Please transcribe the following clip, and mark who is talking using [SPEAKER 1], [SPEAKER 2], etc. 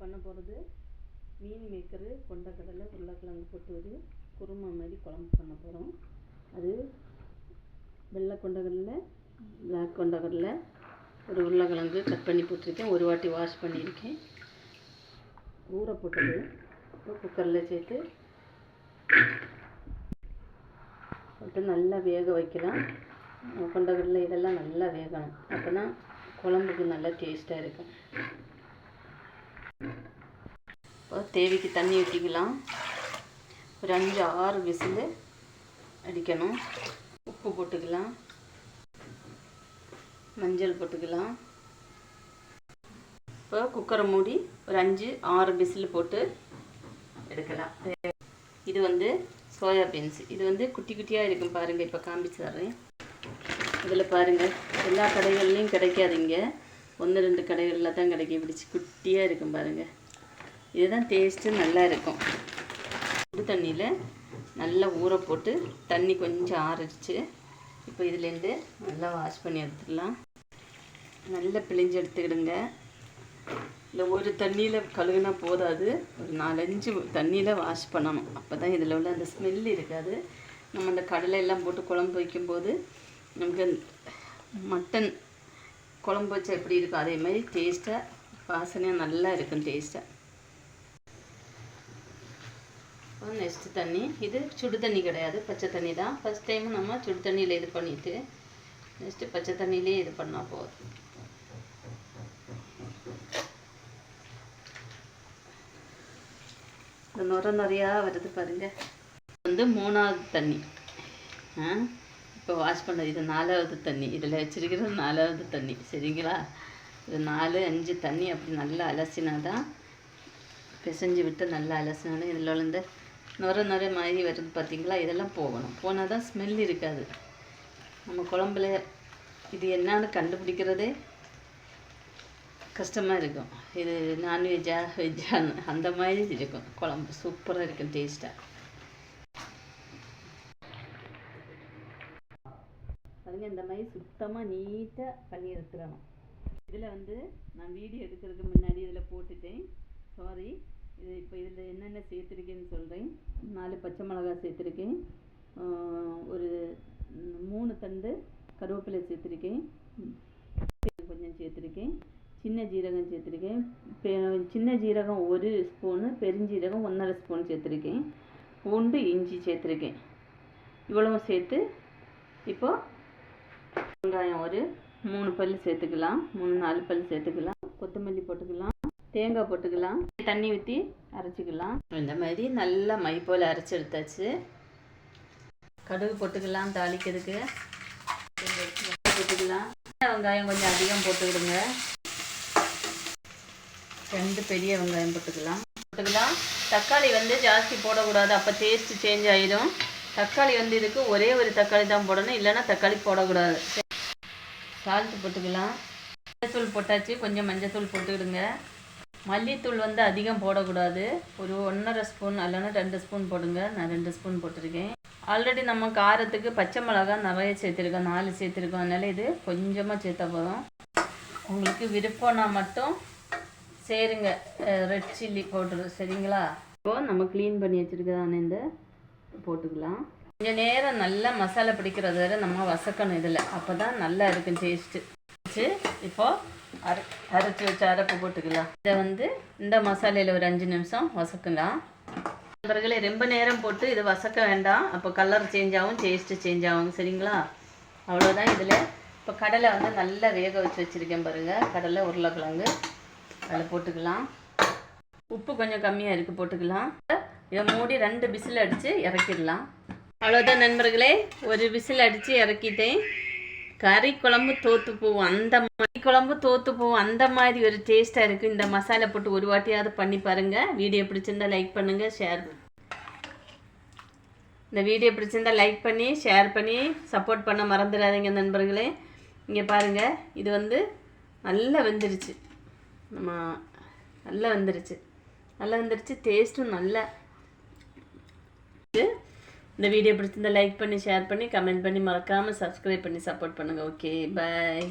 [SPEAKER 1] பண்ண போகிறது மீன் மேக்கரு, கொண்டக்கடலை, உருளைக்கிழங்கு போட்டு ஒரு குருமா மாதிரி குழம்பு பண்ண போகிறோம். அது வெள்ளை கொண்டக்கடலை, பிளாக் கொண்டக்கடலை, ஒரு உருளைக்கிழங்கு கட் பண்ணி போட்டிருக்கேன். ஒரு வாட்டி வாஷ் பண்ணியிருக்கேன். ஊற போட்டது இப்போ குக்கரில் சேர்த்து போட்டு நல்லா வேக வைக்கலாம். கொண்டக்கடலை இதெல்லாம் நல்லா வேகணும். அப்போ தான் குழம்புக்கு நல்லா டேஸ்ட்டாக இருக்கும். இப்போ தேவைக்கு தண்ணி ஊற்றிக்கலாம். ஒரு 5-6 விசில் அடிக்கணும். உப்பு போட்டுக்கலாம், மஞ்சள் போட்டுக்கலாம். இப்போ குக்கரை மூடி ஒரு 5-6 விசில் போட்டு எடுக்கலாம். இது வந்து சோயா பீன்ஸ். இது வந்து குட்டி குட்டியாக இருக்கும் பாருங்கள். இப்போ காமிச்சு தர்றேன். இதில் பாருங்கள், எல்லா கடைகள்லையும் கிடைக்காதுங்க. 1-2 கடைகளில் தான் கிடைக்கும். பிடிச்சி குட்டியாக இருக்கும் பாருங்கள். இதுதான் டேஸ்ட்டு நல்லா இருக்கும். சுடு தண்ணியில் நல்லா ஊற போட்டு தண்ணி கொஞ்சம் ஆறிடுச்சு. இப்போ இதுலேருந்து நல்லா வாஷ் பண்ணி எடுத்துடலாம். நல்லா பிழிஞ்சு எடுத்துக்கிடுங்க. இல்லை ஒரு தண்ணியில் கழுகுனா போதாது, ஒரு 4-5 தண்ணியில் வாஷ் பண்ணணும். அப்போ தான் இதில் உள்ள அந்த ஸ்மெல் இருக்காது. நம்ம அந்த கடலை எல்லாம் போட்டு குழம்பு வைக்கும்போது நமக்கு மட்டன் குழம்பு வச்சா எப்படி இருக்கும் அதே மாதிரி டேஸ்ட்டாக வாசனையாக நல்லா இருக்கும் டேஸ்ட்டாக. நெக்ஸ்ட்டு தண்ணி, இது சுடு தண்ணி கிடையாது, பச்சை தண்ணி தான். ஃபஸ்ட் டைம் நம்ம சுடு தண்ணியில் இது பண்ணிவிட்டு நெக்ஸ்ட்டு பச்சை தண்ணியிலே இது பண்ணால் போதும். இந்த நுரையா வருது பாருங்கள். வந்து 3வது தண்ணி. இப்போ வாஷ் பண்ணது இது 4வது தண்ணி. இதில் வச்சுருக்கிறது 4வது தண்ணி. சரிங்களா? இது 4-5 தண்ணி அப்படி நல்லா அலசினா தான், பிசைஞ்சு விட்டு நல்லா அலசினாலும் இதில் இந்த நுரை மாதிரி வருது பார்த்தீங்களா? இதெல்லாம் போகணும். போனால் தான் ஸ்மெல் இருக்காது. நம்ம குழம்புல இது என்னன்னு கண்டுபிடிக்கிறதே கஷ்டமாக இருக்கும். இது நான்வெஜ்ஜா வெஜ்ஜான்னு அந்த மாதிரி இருக்கும். குழம்பு சூப்பராக இருக்கும் டேஸ்ட்டாக. பாருங்கள், இந்த மாதிரி சுத்தமாக நீட்டாக பண்ணி எடுத்துடணும். இதில் வந்து நான் வீடியோ எடுக்கிறதுக்கு முன்னாடி இதில் போட்டுட்டேன். சாரி. இது இப்போ இதில் என்னென்ன சேர்த்துருக்கேன்னு சொல்கிறேன். 4 பச்சை மிளகாய் சேர்த்துருக்கேன். ஒரு 3 தண்டு கருவேப்பிலை சேர்த்துருக்கேன். கொஞ்சம் சேர்த்துருக்கேன். சின்ன ஜீரகம் சேர்த்துருக்கேன். சின்ன ஜீரகம் 1 ஸ்பூனு, பெருஞ்சீரகம் 1½ ஸ்பூன் சேர்த்துருக்கேன். பூண்டு, இஞ்சி சேர்த்துருக்கேன். இவ்வளவும் சேர்த்து இப்போது வெங்காயம் ஒரு 3 பல் சேர்த்துக்கலாம். 3-4 பல் சேர்த்துக்கலாம். கொத்தமல்லி போட்டுக்கலாம். தேங்காய் போட்டுக்கலாம். தண்ணி ஊற்றி அரைச்சிக்கலாம். இந்த மாதிரி நல்லா மை போல் அரைச்சி எடுத்தாச்சு. கடுகு போட்டுக்கலாம். தாளிக்கிறதுக்கு போட்டுக்கலாம். வெங்காயம் கொஞ்சம் அதிகம் போட்டுக்கிடுங்க. 2 பெரிய வெங்காயம் போட்டுக்கலாம். தக்காளி வந்து ஜாஸ்தி போடக்கூடாது, அப்போ டேஸ்ட்டு சேஞ்ச் ஆகிடும். தக்காளி வந்து இதுக்கு ஒரே ஒரு தக்காளி தான் போடணும், இல்லைன்னா தக்காளி போடக்கூடாது. சால்ட்டு போட்டுக்கலாம். மஞ்சத்தூள் போட்டாச்சு. கொஞ்சம் மஞ்சத்தூள் போட்டுக்கிடுங்க. மல்லித்தூள் வந்து அதிகம் போடக்கூடாது. ஒரு 1½ ஸ்பூன் இல்லைன்னா 2 ஸ்பூன் போடுங்க. நான் 2 ஸ்பூன் போட்டிருக்கேன். ஆல்ரெடி நம்ம காரத்துக்கு பச்சை மிளகாய் நிறைய சேர்த்துருக்கோம், 4 சேர்த்துருக்கோம். அதனால் இது கொஞ்சமாக சேர்த்தா போதும். உங்களுக்கு விருப்பம்னா மட்டும் சேருங்க ரெட் சில்லி பவுட்ரு. சரிங்களா? இப்போது நம்ம க்ளீன் பண்ணி வச்சுருக்கதான இந்த போட்டுக்கலாம். கொஞ்சம் நேரம் நல்லா மசாலா பிடிக்கிறது வரை நம்ம வசக்கணும் இதில். அப்போ தான் நல்லா இருக்கும் டேஸ்ட்டு. இப்போது அரைச்சி வச்ச அரைப்பு போட்டுக்கலாம். இதை வந்து இந்த மசாலையில் ஒரு 5 நிமிஷம் வசக்கலாம். நண்பர்களே, ரொம்ப நேரம் போட்டு இதை வசக்க வேண்டாம். அப்போ கலர் சேஞ்ச் ஆகும், டேஸ்ட்டு சேஞ்ச் ஆகும். சரிங்களா? அவ்வளோதான். இதில் இப்போ கடலை வந்து நல்லா வேக வச்சு வச்சுருக்கேன் பாருங்கள். கடலை, உருளைக்கிழங்கு அதில் போட்டுக்கலாம். உப்பு கொஞ்சம் கம்மியாக இருக்குது, போட்டுக்கலாம். இதை மூடி 2 விசில் அடித்து இறக்கிடலாம். அவ்வளோதான் நண்பர்களே, ஒரு விசில் அடித்து இறக்கிட்டேன். கறி குழம்பு தோற்று போகும், அந்த மாதிரி ஒரு டேஸ்ட்டாக இருக்குது. இந்த மசாலா போட்டு ஒரு வாட்டியாவது பண்ணி பாருங்கள். வீடியோ பிடிச்சிருந்தால் லைக் பண்ணுங்கள், ஷேர். இந்த வீடியோ பிடிச்சிருந்தால் லைக் பண்ணி ஷேர் பண்ணி சப்போர்ட் பண்ண மறந்துடாதீங்க நண்பர்களே. இங்கே பாருங்கள், இது வந்து நல்லா வெந்துருச்சு. நல்லா வந்துருச்சு. டேஸ்ட்டும் நல்லா. இந்த வீடியோ பிடிச்சிருந்தால் லைக் பண்ணி ஷேர் பண்ணி கமெண்ட் பண்ணி மறக்காமல் சப்ஸ்கிரைப் பண்ணி சப்போர்ட் பண்ணுங்கள். ஓகே, பாய்.